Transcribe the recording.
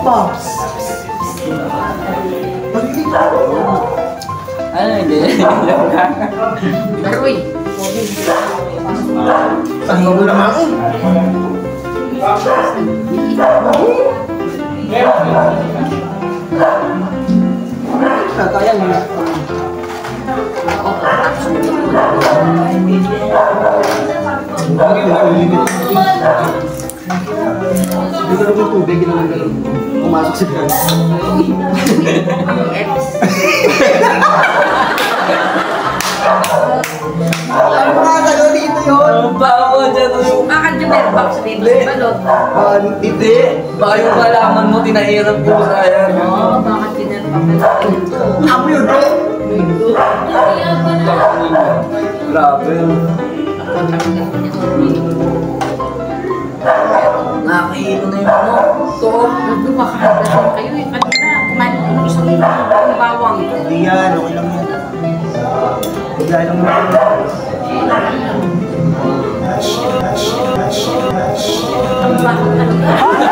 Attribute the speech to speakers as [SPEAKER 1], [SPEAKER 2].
[SPEAKER 1] Pops.
[SPEAKER 2] Ano, hindi.
[SPEAKER 3] Aroy.
[SPEAKER 1] Ano mo naman? Kaya mo na. Hindi ka naman tubig, hindi naman gano'n. Pumasok si Brad. Ano mga gano'n dito yun?
[SPEAKER 2] Ang bawa dyan yung...
[SPEAKER 3] Bakit yung mailbox dito sa balot?
[SPEAKER 2] Hindi. Baka yung kalaman mo, tinahirap ko sa yan.
[SPEAKER 3] Oo, bakit pinagpapalit ito?
[SPEAKER 1] Ako yun, bro.
[SPEAKER 2] Grabe. Nakakihilo na yung ano. Ito.
[SPEAKER 3] Nagpapakahagdasan kayo eh. Kanina, kumain ko ng isang bawang.
[SPEAKER 1] Hindi yan, okay lang yan. Bigla lang naman.
[SPEAKER 3] Ang bakit ano?